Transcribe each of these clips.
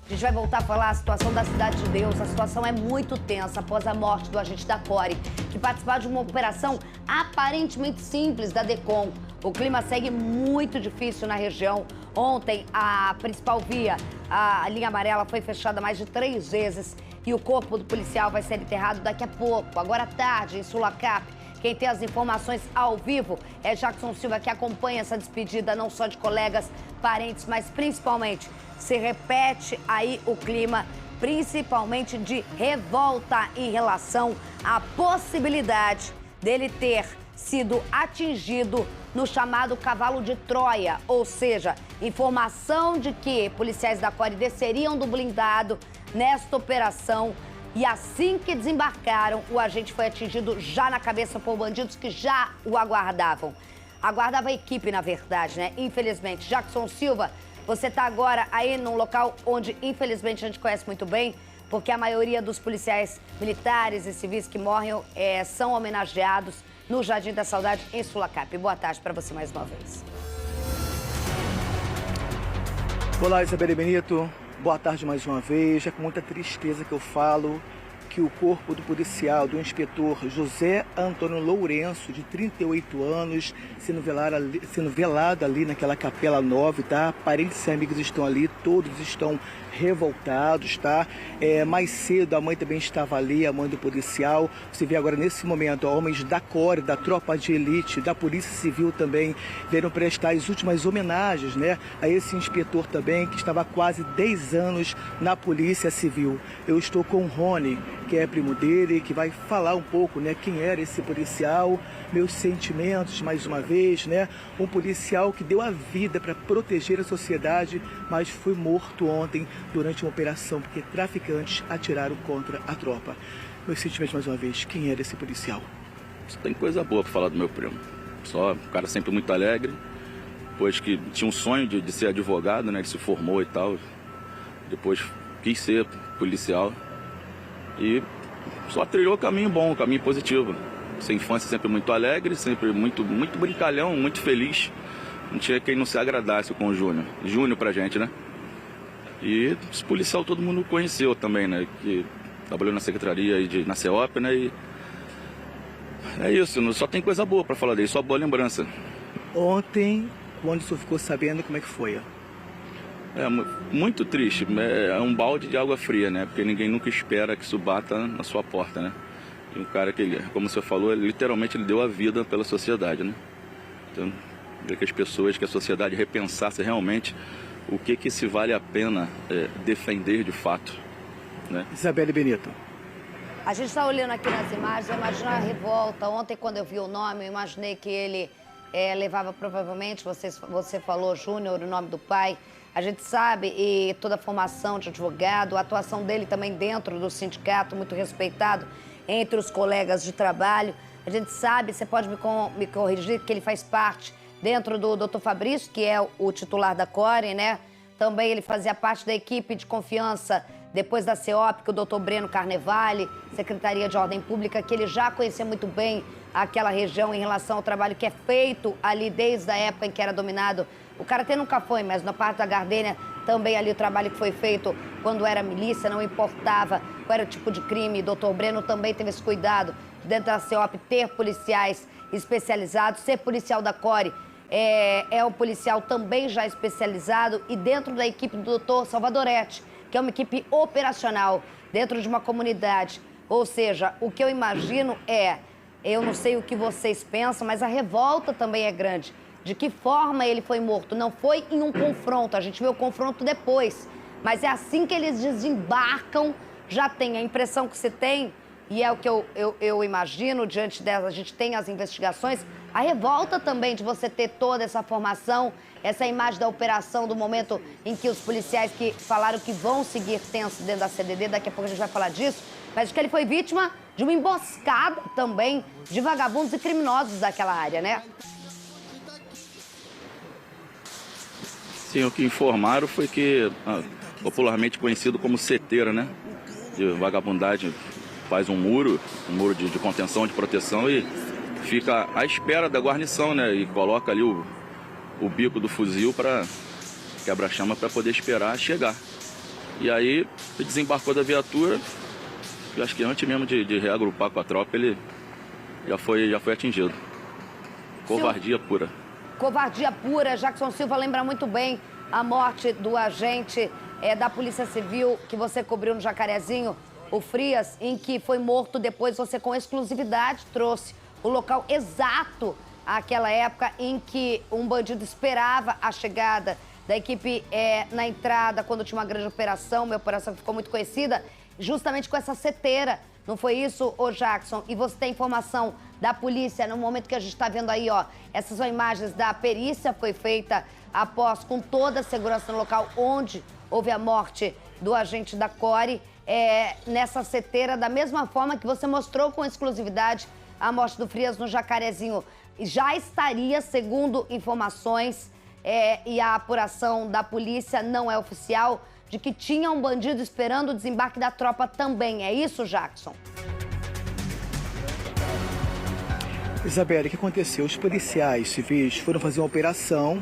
A gente vai voltar a falar a situação da Cidade de Deus. A situação é muito tensa após a morte do agente da CORE, que participava de uma operação aparentemente simples da DECOM. O clima segue muito difícil na região. Ontem, a principal via, a linha amarela, foi fechada mais de 3 vezes e o corpo do policial vai ser enterrado daqui a pouco, agora à tarde, em Sulacap. Quem tem as informações ao vivo é Jackson Silva, que acompanha essa despedida não só de colegas, parentes, mas principalmente se repete aí o clima, principalmente de revolta em relação à possibilidade dele ter sido atingido no chamado cavalo de Troia, ou seja, informação de que policiais da CORE desceriam do blindado nesta operação. E assim que desembarcaram, o agente foi atingido já na cabeça por bandidos que já o aguardavam. Aguardava a equipe, na verdade, né? Infelizmente. Jackson Silva, você está agora aí num local onde, infelizmente, a gente conhece muito bem, porque a maioria dos policiais militares e civis que morrem são homenageados no Jardim da Saudade, em Sulacap. Boa tarde para você mais uma vez. Olá, Isabelle Benito. Boa tarde mais uma vez. É com muita tristeza que eu falo que o corpo do policial, do inspetor José Antônio Lourenço, de 38 anos, sendo velado ali naquela Capela 9, tá? Parentes e amigos estão ali, todos estão revoltados, tá? Mais cedo a mãe também estava ali, a mãe do policial. Você vê agora nesse momento, homens da CORE, da tropa de elite, da Polícia Civil também vieram prestar as últimas homenagens, né? A esse inspetor também, que estava há quase 10 anos na Polícia Civil. Eu estou com o Rony, que é primo dele, que vai falar um pouco, né, quem era esse policial, meus sentimentos mais uma vez, né? Um policial que deu a vida para proteger a sociedade, mas foi morto ontem durante uma operação porque traficantes atiraram contra a tropa. Meus sentimentos mais uma vez, quem era esse policial? Só tem coisa boa para falar do meu primo. Só um cara sempre muito alegre, depois que tinha um sonho de ser advogado, né? Ele se formou e tal, depois quis ser policial. E só trilhou caminho bom, caminho positivo. Essa infância sempre muito alegre, sempre muito brincalhão, muito feliz. Não tinha quem não se agradasse com o Júnior. Júnior pra gente, né? E esse policial todo mundo conheceu também, né? Que trabalhou na secretaria na CEOP, né? E é isso, só tem coisa boa pra falar dele, só boa lembrança. Ontem, quando o senhor ficou sabendo, como é que foi? É muito triste, é um balde de água fria, né? Porque ninguém nunca espera que isso bata na sua porta, né? E um cara que, como você falou, literalmente ele deu a vida pela sociedade, né? Então, queria que as pessoas, que a sociedade repensasse realmente o que se vale a pena defender de fato, né? Isabelle Benito. A gente está olhando aqui nas imagens, eu imagino a revolta. Ontem, quando eu vi o nome, eu imaginei que ele levava provavelmente, você falou, Júnior, o nome do pai. A gente sabe, e toda a formação de advogado, a atuação dele também dentro do sindicato, muito respeitado entre os colegas de trabalho. A gente sabe, você pode me corrigir, que ele faz parte dentro do Dr. Fabrício, que é o titular da CORE, né? Também ele fazia parte da equipe de confiança depois da CEOP, que o Dr. Breno Carnevale, Secretaria de Ordem Pública, que ele já conhecia muito bem aquela região em relação ao trabalho que é feito ali desde a época em que era dominado. O Karatê nunca foi, mas na parte da Gardênia também ali o trabalho que foi feito quando era milícia, não importava qual era o tipo de crime. Dr. Breno também teve esse cuidado de dentro da CEOP ter policiais especializados, ser policial da CORE é um policial também já especializado e dentro da equipe do Dr. Salvadorete, que é uma equipe operacional dentro de uma comunidade. Ou seja, o que eu imagino eu não sei o que vocês pensam, mas a revolta também é grande. De que forma ele foi morto? Não foi em um confronto, a gente vê o confronto depois. Mas é assim que eles desembarcam, já tem a impressão que você tem, e é o que eu imagino, diante dela, a gente tem as investigações, a revolta também de você ter toda essa formação, essa imagem da operação, do momento em que os policiais que falaram que vão seguir tenso dentro da CDD, daqui a pouco a gente vai falar disso, mas de que ele foi vítima de uma emboscada também de vagabundos e criminosos daquela área, né? Sim, o que informaram foi que, popularmente conhecido como seteira, né? De vagabundagem, faz um muro de contenção, de proteção e fica à espera da guarnição, né? E coloca ali o bico do fuzil para quebra-chama para poder esperar chegar. E aí, ele desembarcou da viatura, e acho que antes mesmo de reagrupar com a tropa, ele já foi atingido. Covardia pura. Covardia pura. Jackson Silva lembra muito bem a morte do agente da Polícia Civil que você cobriu no Jacarezinho, o Frias, em que foi morto depois. Você, com exclusividade, trouxe o local exato àquela época em que um bandido esperava a chegada da equipe na entrada, quando tinha uma grande operação, uma operação que ficou muito conhecida, justamente com essa seteira. Não foi isso, ô Jackson? E você tem informação da polícia no momento que a gente está vendo aí, ó. Essas são imagens da perícia, foi feita após, com toda a segurança no local onde houve a morte do agente da CORE, nessa seteira, da mesma forma que você mostrou com exclusividade a morte do Frias no Jacarezinho. Já estaria, segundo informações, e a apuração da polícia não é oficial, de que tinha um bandido esperando o desembarque da tropa também. É isso, Jackson? Isabela, o que aconteceu? Os policiais civis foram fazer uma operação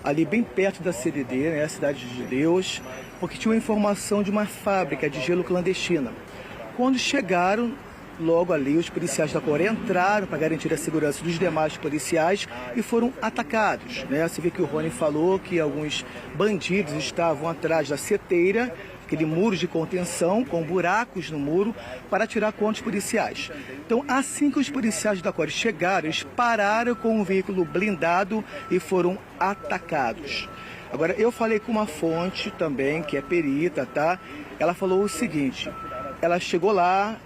ali bem perto da CDD, né, a Cidade de Deus, porque tinha uma informação de uma fábrica de gelo clandestina. Quando chegaram, logo ali, os policiais da CORE entraram para garantir a segurança dos demais policiais e foram atacados, né? Você vê que o Rony falou que alguns bandidos estavam atrás da seteira, aquele muro de contenção com buracos no muro, para atirar contra os policiais. Então, assim que os policiais da CORE chegaram, eles pararam com um veículo blindado e foram atacados. Agora, eu falei com uma fonte também, que é perita, tá? Ela falou o seguinte, ela chegou lá,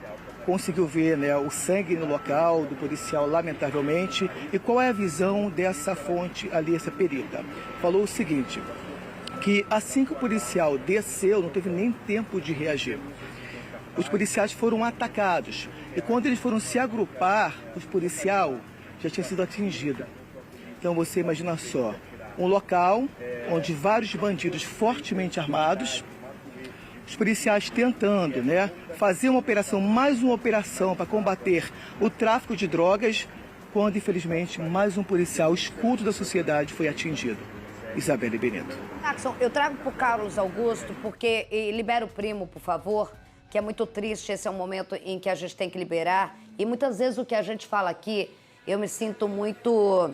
conseguiu ver, né, o sangue no local do policial, lamentavelmente. E qual é a visão dessa fonte ali, essa perita? Falou o seguinte, que assim que o policial desceu, não teve nem tempo de reagir. Os policiais foram atacados. E quando eles foram se agrupar, os policiais já tinham sido atingidos. Então você imagina só, um local onde vários bandidos fortemente armados, os policiais tentando, né, fazer uma operação, mais uma operação para combater o tráfico de drogas, quando, infelizmente, mais um policial escudo da sociedade foi atingido. Isabela Benito. Jackson, eu trago para o Carlos Augusto, porque libera o primo, por favor, que é muito triste, esse é um momento em que a gente tem que liberar, e muitas vezes o que a gente fala aqui, eu me sinto muito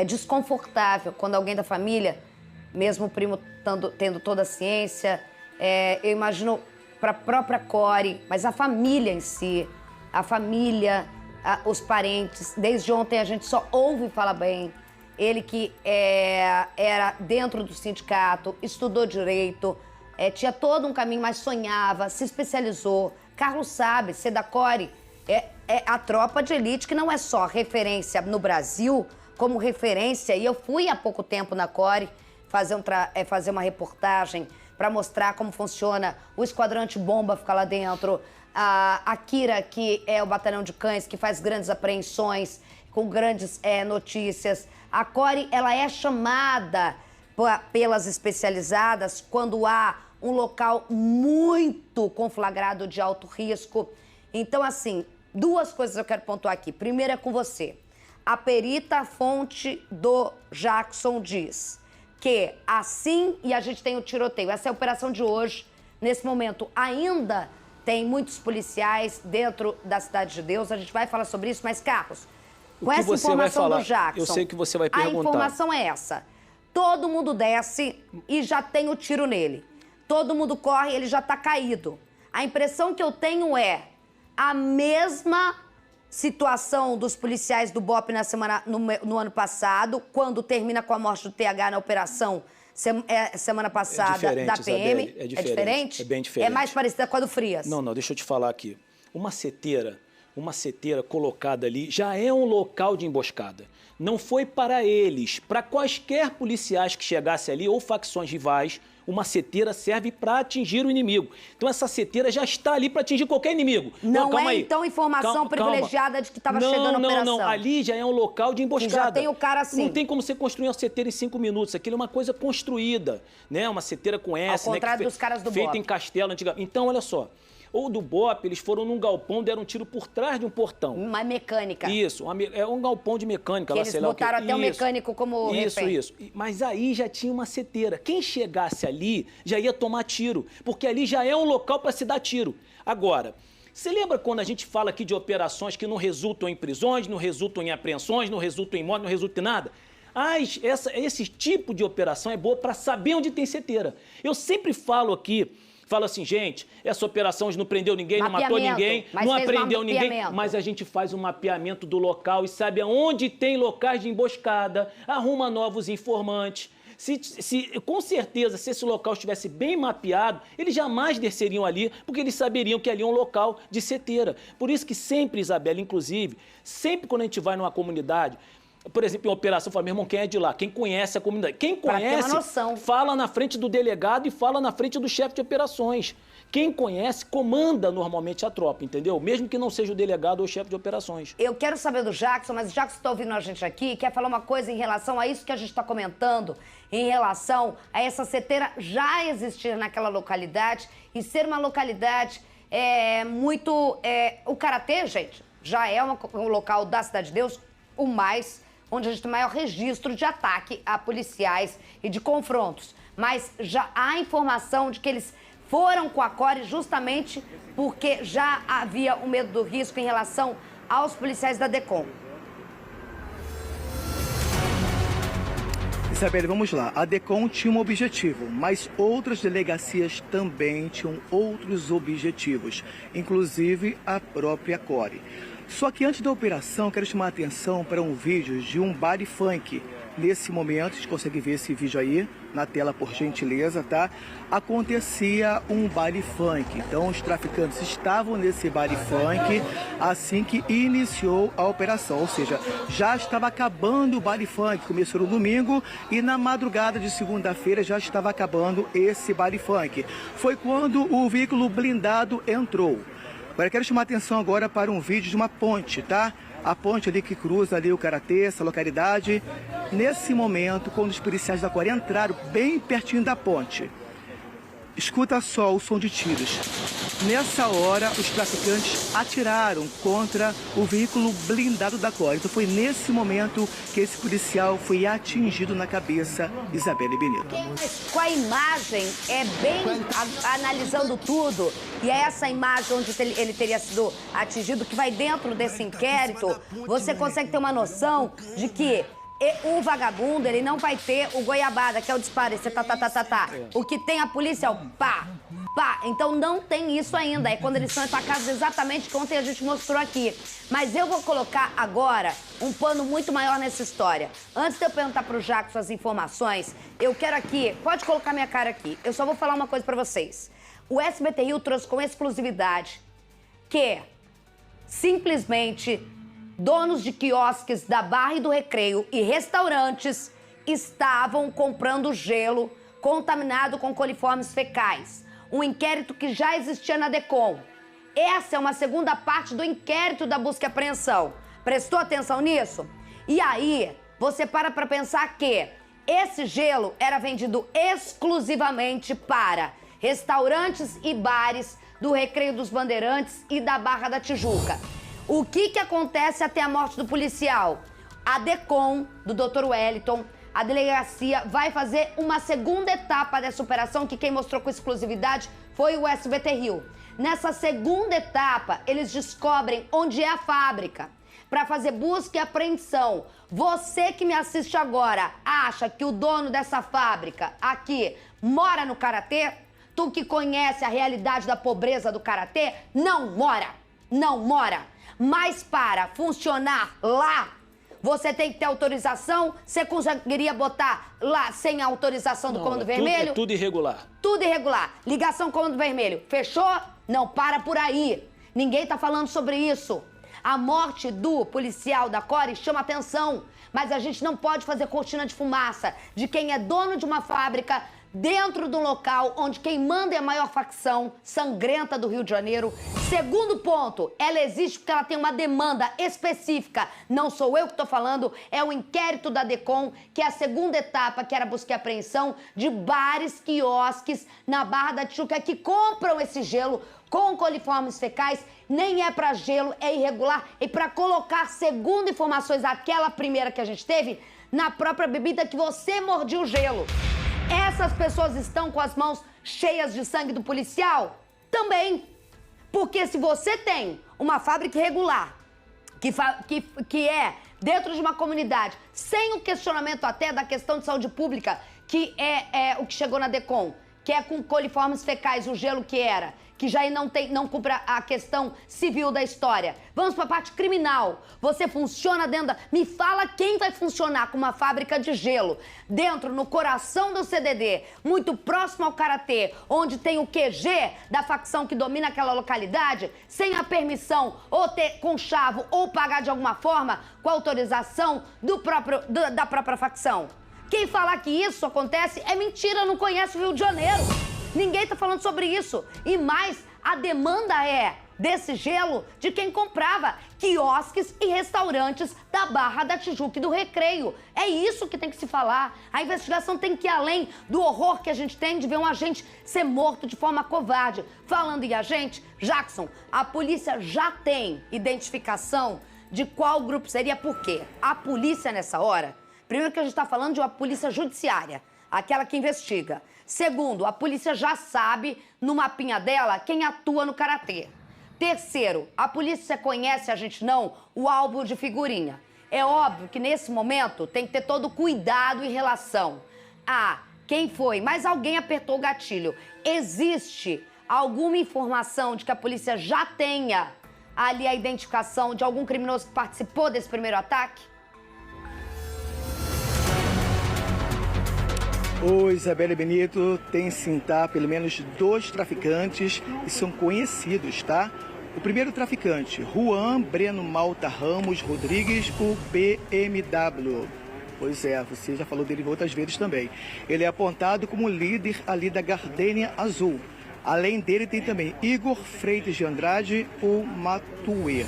desconfortável quando alguém da família, mesmo o primo tendo toda a ciência, eu imagino para a própria CORE, mas a família em si, a família, os parentes. Desde ontem a gente só ouve falar bem. Ele que era dentro do sindicato, estudou direito, tinha todo um caminho, mas sonhava, se especializou. Carlos sabe, ser da CORE é a tropa de elite que não é só referência no Brasil, como referência. E eu fui há pouco tempo na CORE fazer uma reportagem para mostrar como funciona o esquadrão antibomba, fica lá dentro. A Kira, que é o batalhão de cães, que faz grandes apreensões, com grandes notícias. A CORE, ela é chamada pelas especializadas quando há um local muito conflagrado de alto risco. Então, assim, duas coisas eu quero pontuar aqui. Primeiro é com você. A perita fonte do Jackson diz que assim, e a gente tem o tiroteio, essa é a operação de hoje, nesse momento ainda tem muitos policiais dentro da Cidade de Deus, a gente vai falar sobre isso, mas Carlos, com essa informação do Jackson, eu sei que você vai perguntar. A informação é essa, todo mundo desce e já tem o tiro nele, todo mundo corre, ele já tá caído. A impressão que eu tenho é a mesma situação dos policiais do BOPE no ano passado, quando termina com a morte do TH na operação semana passada da PM. Isabelle, é diferente. É bem diferente. É mais parecida com a do Frias. Não, deixa eu te falar aqui. Uma seteira colocada ali já é um local de emboscada. Não foi para eles, para quaisquer policiais que chegassem ali ou facções rivais, uma seteira serve para atingir o inimigo. Então essa seteira já está ali para atingir qualquer inimigo. Não, calma aí. Então informação privilegiada de que estava chegando a operação. Não. Ali já é um local de emboscada. Já tem o cara assim. Não tem como você construir uma seteira em 5 minutos. Aquilo é uma coisa construída, né? Uma seteira com S, ao contrário dos caras do BOPE. Feita em castelo antigamente. Então, olha só. Ou do BOPE, eles foram num galpão, deram um tiro por trás de um portão. Uma mecânica. Isso, é um galpão de mecânica. Que lá, eles sei lá botaram o que. até o mecânico como refém. Isso. Mas aí já tinha uma seteira. Quem chegasse ali ali já ia tomar tiro, porque ali já é um local para se dar tiro. Agora, você lembra quando a gente fala aqui de operações que não resultam em prisões, não resultam em apreensões, não resultam em morte, não resultam em nada? Esse tipo de operação é boa para saber onde tem seteira. Eu sempre falo aqui, falo assim, gente, essa operação não prendeu ninguém, não matou ninguém, não apreendeu ninguém, mas a gente faz um mapeamento do local e sabe aonde tem locais de emboscada, arruma novos informantes. Com certeza, se esse local estivesse bem mapeado, eles jamais desceriam ali, porque eles saberiam que ali é um local de seteira. Por isso que sempre, Isabela, inclusive, sempre quando a gente vai numa comunidade, por exemplo, em operação, fala, meu irmão, quem é de lá? Quem conhece a comunidade? Quem conhece, fala na frente do delegado e fala na frente do chefe de operações. Quem conhece, comanda normalmente a tropa, entendeu? Mesmo que não seja o delegado ou o chefe de operações. Eu quero saber do Jackson, mas o Jackson está ouvindo a gente aqui e quer falar uma coisa em relação a isso que a gente está comentando, em relação a essa seteira já existir naquela localidade e ser uma localidade muito... o Karatê, gente, já é um local da Cidade de Deus, o mais... onde a gente tem maior registro de ataque a policiais e de confrontos. Mas já há informação de que eles foram com a Core justamente porque já havia o medo do risco em relação aos policiais da DECOM. Isabela, vamos lá. A DECOM tinha um objetivo, mas outras delegacias também tinham outros objetivos, inclusive a própria Core. Só que antes da operação, quero chamar a atenção para um vídeo de um baile funk. Nesse momento, vocês conseguem ver esse vídeo aí na tela, por gentileza, tá? Acontecia um baile funk. Então, os traficantes estavam nesse baile funk assim que iniciou a operação. Ou seja, já estava acabando o baile funk. Começou no domingo e na madrugada de segunda-feira já estava acabando esse baile funk. Foi quando o veículo blindado entrou. Agora, quero chamar a atenção agora para um vídeo de uma ponte, tá? A ponte ali que cruza ali o Karatê, essa localidade. Nesse momento, quando os policiais da Core entraram bem pertinho da ponte, escuta só o som de tiros. Nessa hora, os traficantes atiraram contra o veículo blindado da Core. Então foi nesse momento que esse policial foi atingido na cabeça, Isabela Benito. Com a imagem, analisando tudo, e é essa imagem onde ele teria sido atingido, que vai dentro desse inquérito, você consegue ter uma noção de que o vagabundo, ele não vai ter o goiabada, que é o disparo, esse tá. O que tem a polícia é o pá. Então não tem isso ainda. É quando eles são atacados exatamente como ontem a gente mostrou aqui. Mas eu vou colocar agora um pano muito maior nessa história. Antes de eu perguntar pro Jackson as informações, eu quero aqui... Pode colocar minha cara aqui. Eu só vou falar uma coisa pra vocês. O SBT Rio trouxe com exclusividade que simplesmente donos de quiosques da Barra e do Recreio e restaurantes estavam comprando gelo contaminado com coliformes fecais. Um inquérito que já existia na DECOM. Essa é uma segunda parte do inquérito da busca e apreensão. Prestou atenção nisso? E aí, você para pensar que esse gelo era vendido exclusivamente para restaurantes e bares do Recreio dos Bandeirantes e da Barra da Tijuca. O que acontece até a morte do policial? A DECOM, do Dr. Wellington, a delegacia vai fazer uma segunda etapa dessa operação, que quem mostrou com exclusividade foi o SBT Rio. Nessa segunda etapa, eles descobrem onde é a fábrica para fazer busca e apreensão. Você que me assiste agora acha que o dono dessa fábrica aqui mora no Karatê? Tu que conhece a realidade da pobreza do Karatê? Não mora! Mas para funcionar lá, você tem que ter autorização. Você conseguiria botar lá sem a autorização do Comando Vermelho? Tudo irregular. Tudo irregular. Ligação Comando Vermelho. Fechou? Não, para por aí. Ninguém tá falando sobre isso. A morte do policial da Core chama atenção. Mas a gente não pode fazer cortina de fumaça de quem é dono de uma fábrica dentro de um local onde quem manda é a maior facção sangrenta do Rio de Janeiro. Segundo ponto, ela existe porque ela tem uma demanda específica. Não sou eu que estou falando, é o inquérito da DECOM, que é a segunda etapa, que era busca e apreensão de bares, quiosques na Barra da Tijuca que compram esse gelo com coliformes fecais. Nem é para gelo, é irregular. E para colocar, segundo informações, aquela primeira que a gente teve, na própria bebida que você mordiu o gelo. Essas pessoas estão com as mãos cheias de sangue do policial? Também. Porque se você tem uma fábrica irregular, que é dentro de uma comunidade, sem o questionamento até da questão de saúde pública, que é o que chegou na DECOM, que é com coliformes fecais, o gelo que era, que já não cumpre a questão civil da história. Vamos para a parte criminal. Você funciona dentro da... Me fala quem vai funcionar com uma fábrica de gelo dentro, no coração do CDD, muito próximo ao Karatê, onde tem o QG da facção que domina aquela localidade, sem a permissão, ou ter conchavo, ou pagar de alguma forma com a autorização da própria facção. Quem falar que isso acontece é mentira, não conhece o Rio de Janeiro. Ninguém tá falando sobre isso. E mais, a demanda desse gelo de quem comprava quiosques e restaurantes da Barra da Tijuca e do Recreio. É isso que tem que se falar. A investigação tem que ir além do horror que a gente tem de ver um agente ser morto de forma covarde. Falando em agente, Jackson, a polícia já tem identificação de qual grupo seria, por quê? A polícia nessa hora... Primeiro que a gente está falando de uma polícia judiciária, aquela que investiga. Segundo, a polícia já sabe, no mapinha dela, quem atua no Karatê. Terceiro, a polícia conhece, a gente não, o álbum de figurinha. É óbvio que nesse momento tem que ter todo cuidado em relação a quem foi, mas alguém apertou o gatilho. Existe alguma informação de que a polícia já tenha ali a identificação de algum criminoso que participou desse primeiro ataque? O Isabelle Benito tem sim, tá? Pelo menos 2 traficantes e são conhecidos, tá? O primeiro traficante, Juan Breno Malta Ramos Rodrigues, o BMW. Pois é, você já falou dele outras vezes também. Ele é apontado como líder ali da Gardenia Azul. Além dele tem também Igor Freitas de Andrade, o Matuê.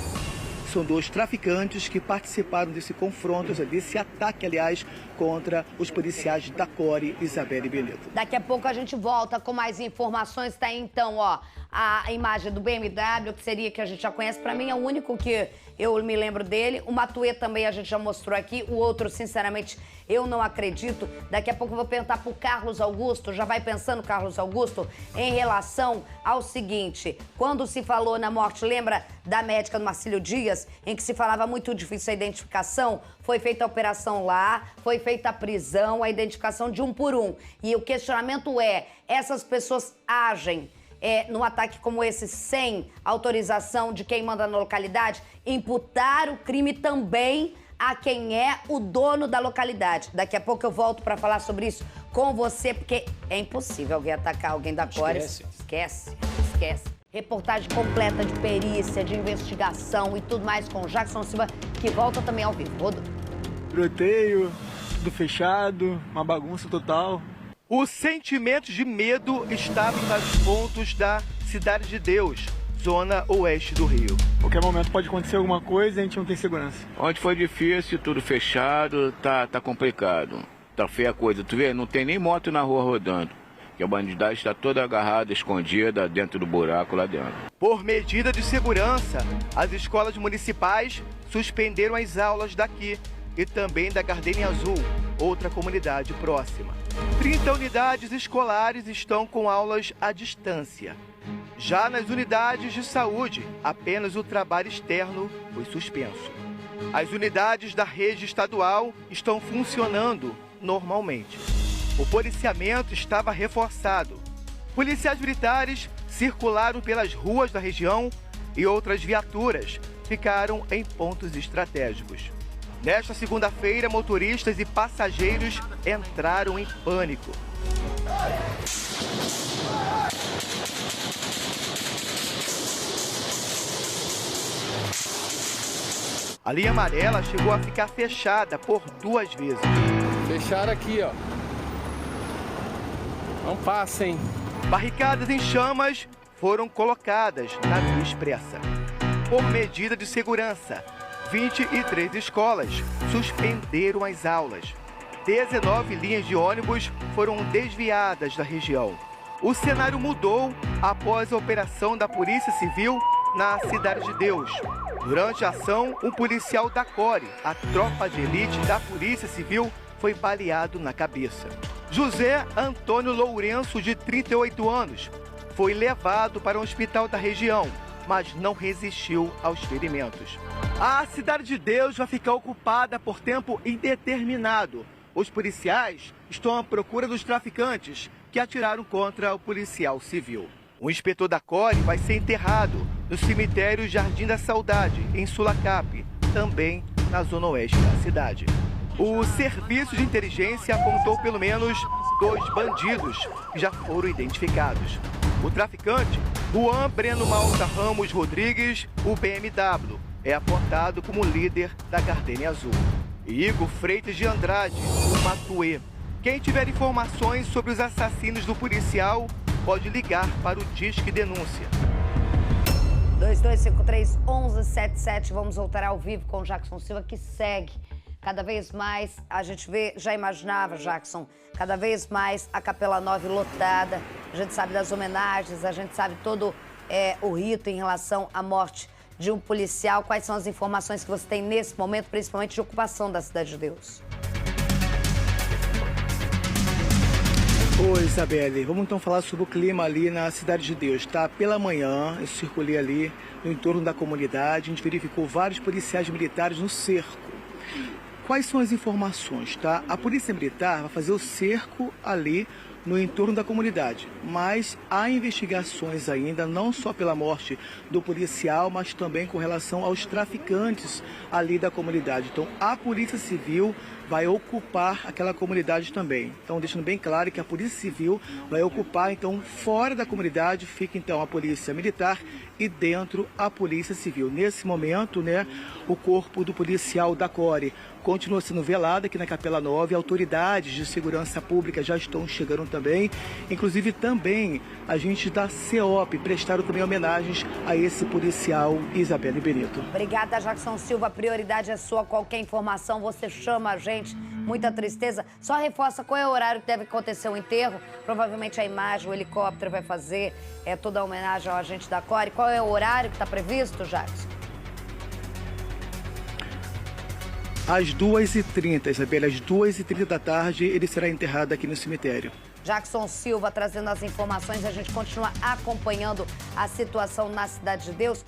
São 2 traficantes que participaram desse confronto, desse ataque, aliás, contra os policiais da Core, Isabelle Benito. Daqui a pouco a gente volta com mais informações. Tá aí, então, ó, a imagem do BMW, que seria que a gente já conhece. Pra mim é o único que eu me lembro dele. O Matuê também a gente já mostrou aqui. O outro, sinceramente, eu não acredito. Daqui a pouco eu vou perguntar pro Carlos Augusto. Já vai pensando, Carlos Augusto, em relação ao seguinte. Quando se falou na morte, lembra da médica do Marcílio Dias, em que se falava muito difícil a identificação? Foi feita a operação lá, foi feita a prisão, a identificação de um por um. E o questionamento é, essas pessoas agem num ataque como esse sem autorização de quem manda na localidade? Imputar o crime também a quem é o dono da localidade. Daqui a pouco eu volto para falar sobre isso com você, porque é impossível alguém atacar alguém da Core. Esquece. Reportagem completa de perícia, de investigação e tudo mais com o Jackson Silva, que volta também ao vivo. Rodou. Tiroteio, tudo fechado, uma bagunça total. O sentimento de medo estava em vários pontos da Cidade de Deus, zona oeste do Rio. Qualquer momento pode acontecer alguma coisa e a gente não tem segurança. Onde foi difícil, tudo fechado, tá complicado. Tá feia a coisa. Tu vê, não tem nem moto na rua rodando. Que a bandidagem está toda agarrada, escondida dentro do buraco lá dentro. Por medida de segurança, as escolas municipais suspenderam as aulas daqui e também da Gardenia Azul, outra comunidade próxima. 30 unidades escolares estão com aulas à distância. Já nas unidades de saúde, apenas o trabalho externo foi suspenso. As unidades da rede estadual estão funcionando normalmente. O policiamento estava reforçado. Policiais militares circularam pelas ruas da região e outras viaturas ficaram em pontos estratégicos. Nesta segunda-feira, motoristas e passageiros entraram em pânico. A linha amarela chegou a ficar fechada por 2 vezes. Fecharam aqui, ó. Não passem. Barricadas em chamas foram colocadas na via expressa. Por medida de segurança, 23 escolas suspenderam as aulas. 19 linhas de ônibus foram desviadas da região. O cenário mudou após a operação da Polícia Civil na Cidade de Deus. Durante a ação, um policial da Core, a tropa de elite da Polícia Civil, foi baleado na cabeça. José Antônio Lourenço, de 38 anos, foi levado para um hospital da região, mas não resistiu aos ferimentos. A Cidade de Deus vai ficar ocupada por tempo indeterminado. Os policiais estão à procura dos traficantes que atiraram contra o policial civil. O inspetor da CORE vai ser enterrado no cemitério Jardim da Saudade, em Sulacap, também na zona oeste da cidade. O serviço de inteligência apontou pelo menos 2 bandidos que já foram identificados. O traficante, Juan Breno Malta Ramos Rodrigues, o BMW, é apontado como líder da Gardenia Azul. E Igor Freitas de Andrade, o Matuê. Quem tiver informações sobre os assassinos do policial, pode ligar para o Disque Denúncia. 2253-1177. Vamos voltar ao vivo com o Jackson Silva, que segue cada vez mais. A gente vê, já imaginava, Jackson, cada vez mais a Capela 9 lotada. A gente sabe das homenagens, a gente sabe todo o rito em relação à morte de um policial. Quais são as informações que você tem nesse momento, principalmente de ocupação da Cidade de Deus? Oi, Isabelle. Vamos então falar sobre o clima ali na Cidade de Deus, tá? Pela manhã, eu circulei ali no entorno da comunidade, a gente verificou vários policiais militares no cerco. Quais são as informações, tá? A Polícia Militar vai fazer o cerco ali no entorno da comunidade, mas há investigações ainda, não só pela morte do policial, mas também com relação aos traficantes ali da comunidade. Então, a Polícia Civil vai ocupar aquela comunidade também. Então, deixando bem claro que a Polícia Civil vai ocupar, então, fora da comunidade, fica então a Polícia Militar e dentro a Polícia Civil. Nesse momento, né, o corpo do policial da CORE continua sendo velado aqui na Capela 9, autoridades de segurança pública já estão chegando também, inclusive também agentes da CEOP prestaram também homenagens a esse policial, Isabelle Benito. Obrigada, Jackson Silva, a prioridade é sua, qualquer informação você chama a gente, muita tristeza. Só reforça qual é o horário que deve acontecer o enterro, provavelmente a imagem, o helicóptero vai fazer toda a homenagem ao agente da CORE. Qual é o horário que está previsto, Jackson? Às 2h30, Isabela, às 2h30 da tarde, ele será enterrado aqui no cemitério. Jackson Silva trazendo as informações, a gente continua acompanhando a situação na Cidade de Deus.